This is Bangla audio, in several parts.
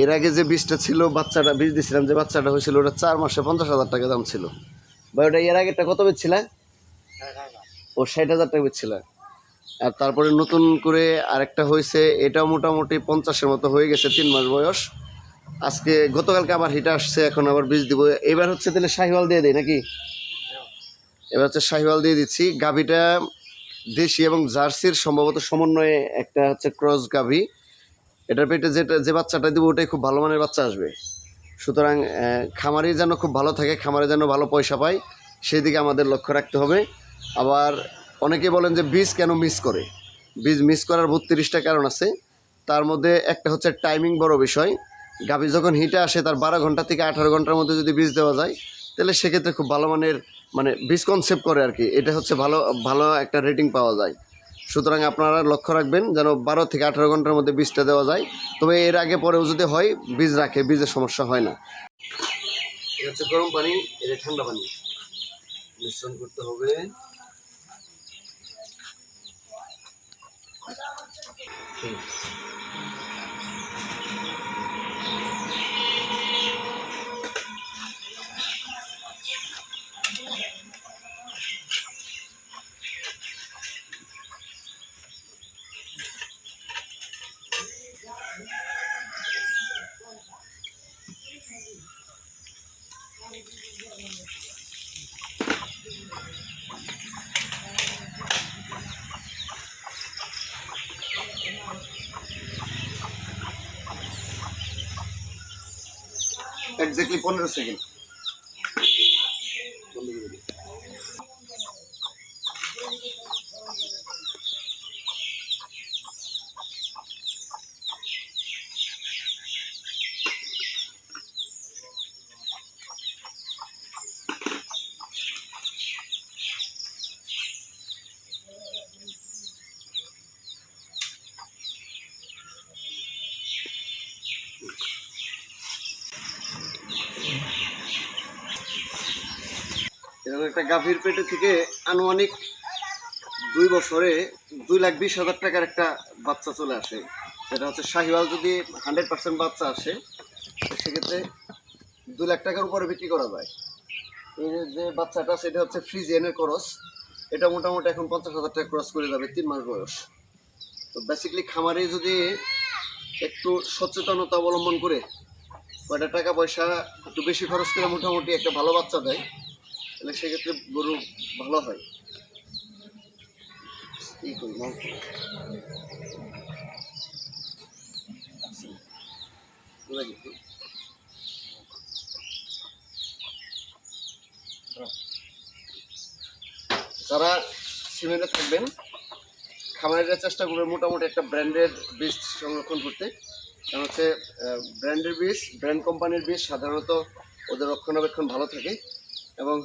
এর আগে যে বীজটা ছিল, বাচ্চাটা বীজ দিয়েছিলাম, যে বাচ্চাটা হয়েছিল ওটা 4 মাসে 50,000 টাকা দাম ছিল। বা ওটা এর আগেটা কত বেচছিল? ও 60,000 টাকা বেচছিল। আর তারপরে নতুন করে আরেকটা হয়েছে, এটাও মোটামুটি 50-এর মতো হয়ে গেছে, 3 মাস বয়স। আজকে গতকালকে আবার হিটা আসছে, এখন আবার বীজ দিব। এবার হচ্ছে তাহলে শাহিওয়াল দিয়ে দিই নাকি? এবার হচ্ছে শাহিওয়াল দিয়ে দিচ্ছি। গাভীটা দেশি এবং জার্সির সম্ভবত সমন্বয়ে একটা হচ্ছে ক্রস গাভী। এটার পেটে যে বাচ্চাটা দিব ওটাই খুব ভালো মানের বাচ্চা আসবে। সুতরাং খামারি যেন খুব ভালো থাকে, খামারি যেন ভালো পয়সা পায়, সেই দিকে আমাদের লক্ষ্য রাখতে হবে। আবার অনেকে বলেন যে বীজ কেন মিস করে। বীজ মিস করার 32টা কারণ আছে। তার মধ্যে একটা হচ্ছে টাইমিং বড় বিষয়। গাভী যখন হিটে আসে তার 12 ঘন্টা থেকে 18 ঘন্টার মধ্যে যদি বীজ দেওয়া যায়, তাহলে সেক্ষেত্রে খুব ভালো মানের মানে বীজ কনসেপ্ট করে আর কি। এটা হচ্ছে ভালো ভালো একটা রেটিং পাওয়া যায়। সুতরাং আপনারা লক্ষ্য রাখবেন যেন 12 থেকে 18 ঘন্টার মধ্যে বীজটা দেওয়া যায়। তবে এর আগে পরেও যদি হয়, বীজ রাখে, বীজের সমস্যা হয় না। এটা হচ্ছে গরম পানি, এটা ঠান্ডা পানি মিশ্রণ করতে হবে। Exactly 15 second. এরকম একটা গাভীর পেটে থেকে আনুমানিক 2 বছরে 2,20,000 টাকার একটা বাচ্চা চলে আসে। সেটা হচ্ছে শাহিওয়াল যদি 100% বাচ্চা আসে, সেক্ষেত্রে 2 লাখ টাকার উপরে বিক্রি করা যায়। এই যে বাচ্চাটা, সেটা হচ্ছে ফ্রিজিয়ানের ক্রস। এটা মোটামুটি এখন 50,000 টাকা ক্রস করে যাবে, 3 মাস বয়স। তো বেসিক্যালি খামারে যদি একটু সচেতনতা অবলম্বন করে কয়টা টাকা পয়সা একটু বেশি খরচ করে মোটামুটি একটা ভালো বাচ্চা দেয়, তাহলে সেক্ষেত্রে গরু ভালো হয়। এই করি না, যারা সিমেন্টে থাকবেন, খামারিরা চেষ্টা করবে মোটামুটি একটা ব্র্যান্ডের বীজ সংরক্ষণ করতে। কারণ হচ্ছে ব্র্যান্ডের বীজ, ব্র্যান্ড কোম্পানির বীজ সাধারণত ওদের রক্ষণাবেক্ষণ ভালো থাকে, এবং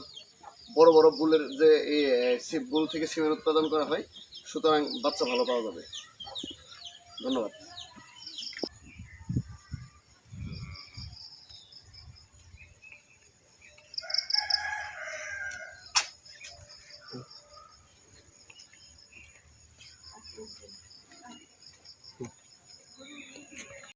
বড় বড় বুলের যে এই বুল থেকে সিমেন্ট উৎপাদন করা হয়, সুতরাং বাচ্চা ভালো পাওয়া যাবে। ধন্যবাদ।